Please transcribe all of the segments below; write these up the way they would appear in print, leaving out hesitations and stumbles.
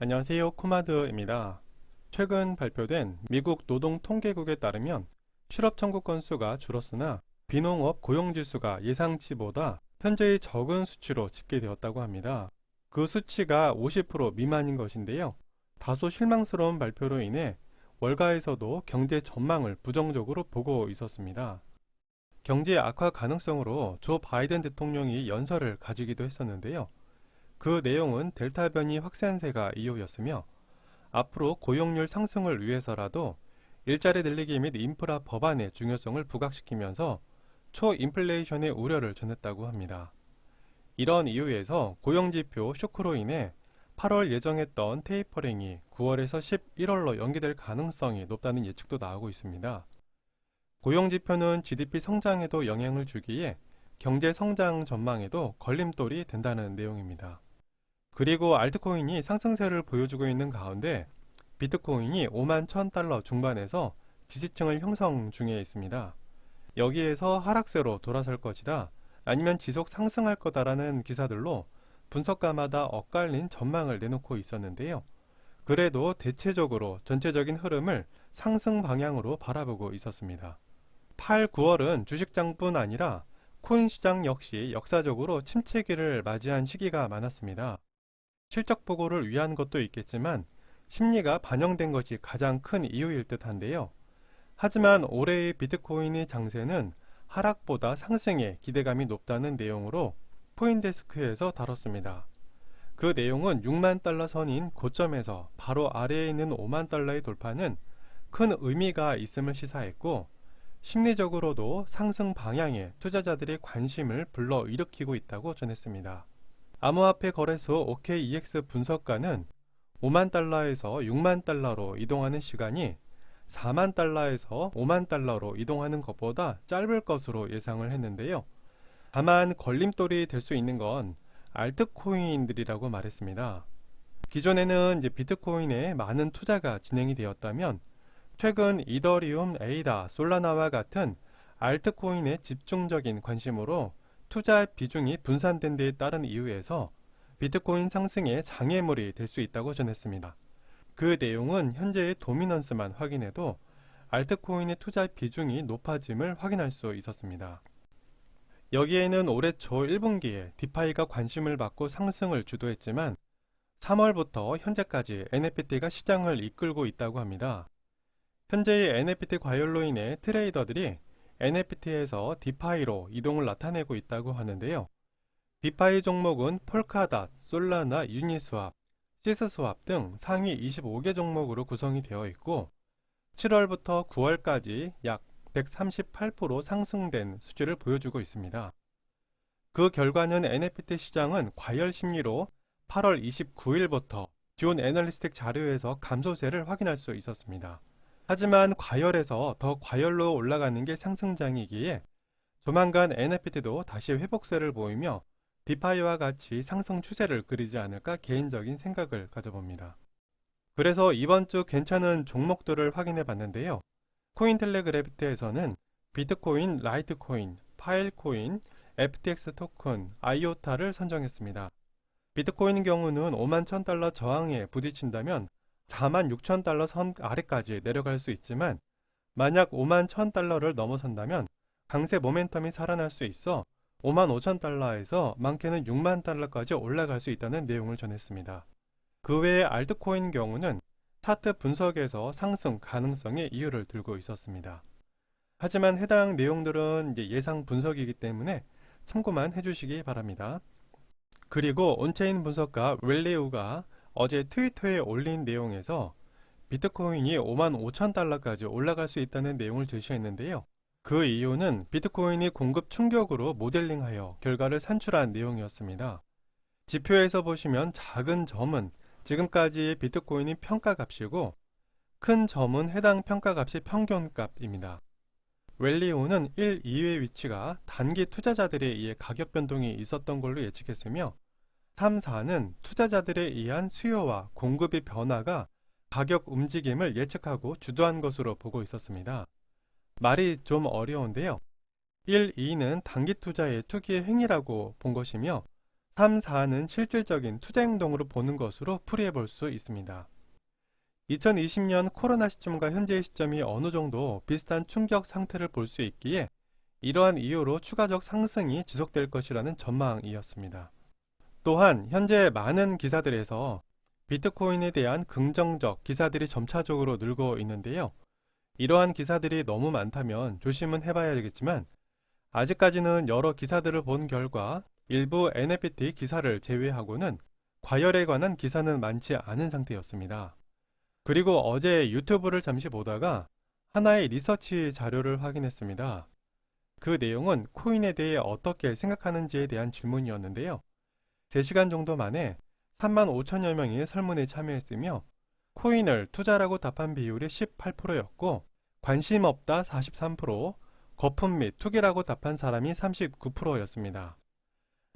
안녕하세요, 코마드입니다. 최근 발표된 미국 노동통계국에 따르면 실업 청구 건수가 줄었으나 비농업 고용지수가 예상치보다 현재의 적은 수치로 집계되었다고 합니다. 그 수치가 50% 미만인 것인데요. 다소 실망스러운 발표로 인해 월가에서도 경제 전망을 부정적으로 보고 있었습니다. 경제 악화 가능성으로 조 바이든 대통령이 연설을 가지기도 했었는데요. 그 내용은 델타 변이 확산세가 이유였으며 앞으로 고용률 상승을 위해서라도 일자리 늘리기 및 인프라 법안의 중요성을 부각시키면서 초인플레이션의 우려를 전했다고 합니다. 이런 이유에서 고용지표 쇼크로 인해 8월 예정했던 테이퍼링이 9월에서 11월로 연기될 가능성이 높다는 예측도 나오고 있습니다. 고용지표는 GDP 성장에도 영향을 주기에 경제 성장 전망에도 걸림돌이 된다는 내용입니다. 그리고 알트코인이 상승세를 보여주고 있는 가운데 비트코인이 5만 1000달러 중반에서 지지층을 형성 중에 있습니다. 여기에서 하락세로 돌아설 것이다, 아니면 지속 상승할 거다라는 기사들로 분석가마다 엇갈린 전망을 내놓고 있었는데요. 그래도 대체적으로 전체적인 흐름을 상승 방향으로 바라보고 있었습니다. 8, 9월은 주식장뿐 아니라 코인 시장 역시 역사적으로 침체기를 맞이한 시기가 많았습니다. 실적 보고를 위한 것도 있겠지만 심리가 반영된 것이 가장 큰 이유일 듯한데요. 하지만 올해의 비트코인의 장세는 하락보다 상승에 기대감이 높다는 내용으로 코인데스크에서 다뤘습니다. 그 내용은 6만 달러 선인 고점에서 바로 아래에 있는 5만 달러의 돌파는 큰 의미가 있음을 시사했고, 심리적으로도 상승 방향에 투자자들의 관심을 불러일으키고 있다고 전했습니다. 암호화폐 거래소 OKEX 분석가는 5만 달러에서 6만 달러로 이동하는 시간이 4만 달러에서 5만 달러로 이동하는 것보다 짧을 것으로 예상을 했는데요. 다만 걸림돌이 될 수 있는 건 알트코인들이라고 말했습니다. 기존에는 비트코인에 많은 투자가 진행이 되었다면 최근 이더리움, 에이다, 솔라나와 같은 알트코인의 집중적인 관심으로 투자 비중이 분산된 데에 따른 이유에서 비트코인 상승에 장애물이 될 수 있다고 전했습니다. 그 내용은 현재의 도미넌스만 확인해도 알트코인의 투자 비중이 높아짐을 확인할 수 있었습니다. 여기에는 올해 초 1분기에 디파이가 관심을 받고 상승을 주도했지만 3월부터 현재까지 NFT가 시장을 이끌고 있다고 합니다. 현재의 NFT 과열로 인해 트레이더들이 NFT에서 디파이로 이동을 나타내고 있다고 하는데요. 디파이 종목은 폴카닷, 솔라나, 유니스왑, 시스스왑 등 상위 25개 종목으로 구성이 되어 있고 7월부터 9월까지 약 138% 상승된 수치를 보여주고 있습니다. 그 결과는 NFT 시장은 과열 심리로 8월 29일부터 듀온 애널리스틱 자료에서 감소세를 확인할 수 있었습니다. 하지만 과열에서 더 과열로 올라가는 게 상승장이기에 조만간 NFT도 다시 회복세를 보이며 디파이와 같이 상승 추세를 그리지 않을까 개인적인 생각을 가져봅니다. 그래서 이번 주 괜찮은 종목들을 확인해 봤는데요. 코인텔레그래프트에서는 비트코인, 라이트코인, 파일코인, FTX 토큰, 아이오타를 선정했습니다. 비트코인 경우는 5만 1000달러 저항에 부딪힌다면 4만 6천 달러 선 아래까지 내려갈 수 있지만 만약 5만 1000달러를 넘어선다면 강세 모멘텀이 살아날 수 있어 5만 5천 달러에서 많게는 6만 달러까지 올라갈 수 있다는 내용을 전했습니다. 그 외에 알트코인 경우는 차트 분석에서 상승 가능성의 이유를 들고 있었습니다. 하지만 해당 내용들은 예상 분석이기 때문에 참고만 해주시기 바랍니다. 그리고 온체인 분석가 웰레우가 어제 트위터에 올린 내용에서 비트코인이 5만 5천 달러까지 올라갈 수 있다는 내용을 제시했는데요. 그 이유는 비트코인이 공급 충격으로 모델링하여 결과를 산출한 내용이었습니다. 지표에서 보시면 작은 점은 지금까지의 비트코인의 평가값이고 큰 점은 해당 평가값의 평균값입니다. 웰리오는 1, 2의 위치가 단기 투자자들에 의해 가격 변동이 있었던 걸로 예측했으며 3, 4는 투자자들에 의한 수요와 공급의 변화가 가격 움직임을 예측하고 주도한 것으로 보고 있었습니다. 말이 좀 어려운데요. 1, 2는 단기 투자의 투기의 행위라고 본 것이며 3, 4는 실질적인 투자 행동으로 보는 것으로 풀이해 볼 수 있습니다. 2020년 코로나 시점과 현재의 시점이 어느 정도 비슷한 충격 상태를 볼 수 있기에 이러한 이유로 추가적 상승이 지속될 것이라는 전망이었습니다. 또한 현재 많은 기사들에서 비트코인에 대한 긍정적 기사들이 점차적으로 늘고 있는데요. 이러한 기사들이 너무 많다면 조심은 해봐야 되겠지만 아직까지는 여러 기사들을 본 결과 일부 NFT 기사를 제외하고는 과열에 관한 기사는 많지 않은 상태였습니다. 그리고 어제 유튜브를 잠시 보다가 하나의 리서치 자료를 확인했습니다. 그 내용은 코인에 대해 어떻게 생각하는지에 대한 질문이었는데요. 3시간 정도 만에 3만 5천여 명이 설문에 참여했으며 코인을 투자라고 답한 비율이 18%였고 관심 없다 43%, 거품 및 투기라고 답한 사람이 39%였습니다.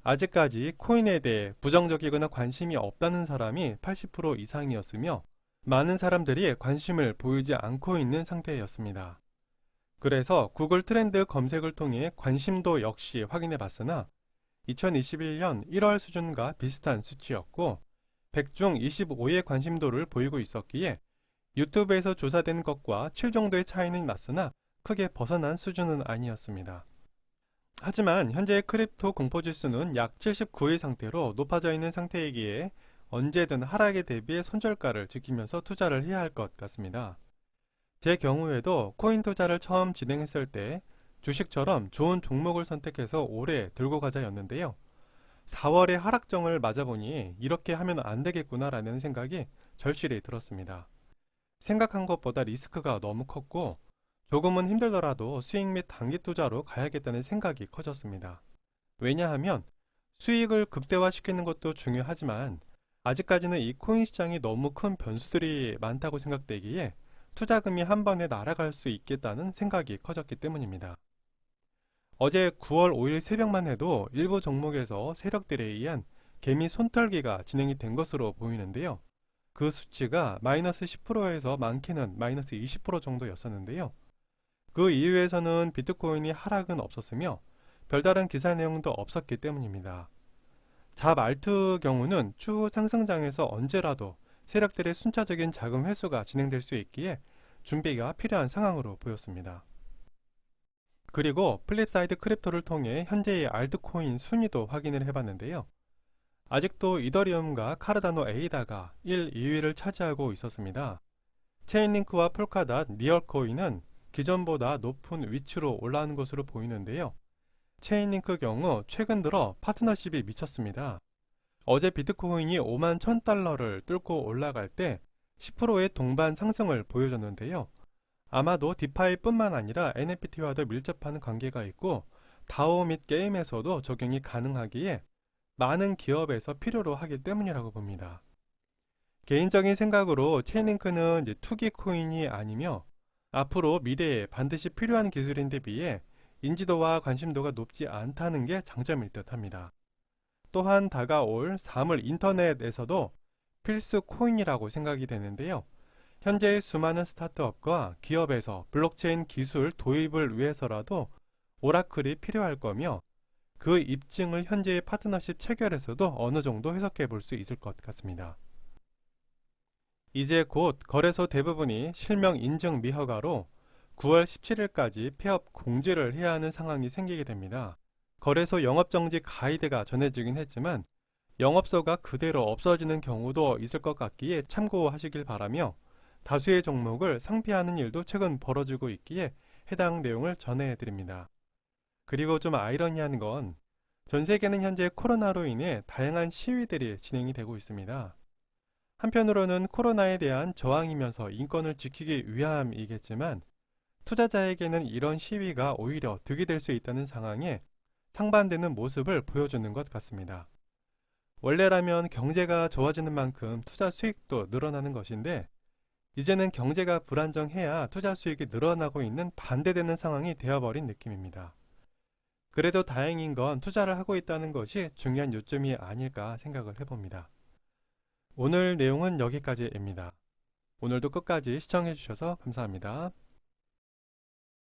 아직까지 코인에 대해 부정적이거나 관심이 없다는 사람이 80% 이상이었으며 많은 사람들이 관심을 보이지 않고 있는 상태였습니다. 그래서 구글 트렌드 검색을 통해 관심도 역시 확인해 봤으나 2021년 1월 수준과 비슷한 수치였고 100중 25의 관심도를 보이고 있었기에 유튜브에서 조사된 것과 7 정도의 차이는 났으나 크게 벗어난 수준은 아니었습니다. 하지만 현재의 크립토 공포지수는 약 79의 상태로 높아져 있는 상태이기에 언제든 하락에 대비해 손절가를 지키면서 투자를 해야 할 것 같습니다. 제 경우에도 코인 투자를 처음 진행했을 때 주식처럼 좋은 종목을 선택해서 오래 들고 가자였는데요. 4월에 하락정을 맞아보니 이렇게 하면 안 되겠구나라는 생각이 절실히 들었습니다. 생각한 것보다 리스크가 너무 컸고 조금은 힘들더라도 수익 및 단기 투자로 가야겠다는 생각이 커졌습니다. 왜냐하면 수익을 극대화시키는 것도 중요하지만 아직까지는 이 코인 시장이 너무 큰 변수들이 많다고 생각되기에 투자금이 한 번에 날아갈 수 있겠다는 생각이 커졌기 때문입니다. 어제 9월 5일 새벽만 해도 일부 종목에서 세력들에 의한 개미 손털기가 진행이 된 것으로 보이는데요. 그 수치가 마이너스 10%에서 많게는 마이너스 20% 정도였었는데요. 그 이후에서는 비트코인이 하락은 없었으며 별다른 기사 내용도 없었기 때문입니다. 잡 알트 경우는 추후 상승장에서 언제라도 세력들의 순차적인 자금 회수가 진행될 수 있기에 준비가 필요한 상황으로 보였습니다. 그리고 플립사이드 크립토를 통해 현재의 알트코인 순위도 확인을 해봤는데요. 아직도 이더리움과 카르다노 에이다가 1, 2위를 차지하고 있었습니다. 체인링크와 폴카닷, 리얼코인은 기존보다 높은 위치로 올라오는 것으로 보이는데요. 체인링크 경우 최근 들어 파트너십이 미쳤습니다. 어제 비트코인이 5만 1000달러를 뚫고 올라갈 때 10%의 동반 상승을 보여줬는데요. 아마도 디파이 뿐만 아니라 NFT와도 밀접한 관계가 있고 다오 및 게임에서도 적용이 가능하기에 많은 기업에서 필요로 하기 때문이라고 봅니다. 개인적인 생각으로 체인링크는 투기 코인이 아니며 앞으로 미래에 반드시 필요한 기술인데 비해 인지도와 관심도가 높지 않다는 게 장점일 듯 합니다. 또한 다가올 사물 인터넷에서도 필수 코인이라고 생각이 되는데요. 현재의 수많은 스타트업과 기업에서 블록체인 기술 도입을 위해서라도 오라클이 필요할 거며 그 입증을 현재의 파트너십 체결에서도 어느 정도 해석해 볼 수 있을 것 같습니다. 이제 곧 거래소 대부분이 실명 인증 미허가로 9월 17일까지 폐업 공지를 해야 하는 상황이 생기게 됩니다. 거래소 영업정지 가이드가 전해지긴 했지만 영업소가 그대로 없어지는 경우도 있을 것 같기에 참고하시길 바라며 다수의 종목을 상폐하는 일도 최근 벌어지고 있기에 해당 내용을 전해드립니다. 그리고 좀 아이러니한 건 전 세계는 현재 코로나로 인해 다양한 시위들이 진행이 되고 있습니다. 한편으로는 코로나에 대한 저항이면서 인권을 지키기 위함이겠지만 투자자에게는 이런 시위가 오히려 득이 될 수 있다는 상황에 상반되는 모습을 보여주는 것 같습니다. 원래라면 경제가 좋아지는 만큼 투자 수익도 늘어나는 것인데 이제는 경제가 불안정해야 투자 수익이 늘어나고 있는 반대되는 상황이 되어버린 느낌입니다. 그래도 다행인 건 투자를 하고 있다는 것이 중요한 요점이 아닐까 생각을 해봅니다. 오늘 내용은 여기까지입니다. 오늘도 끝까지 시청해주셔서 감사합니다.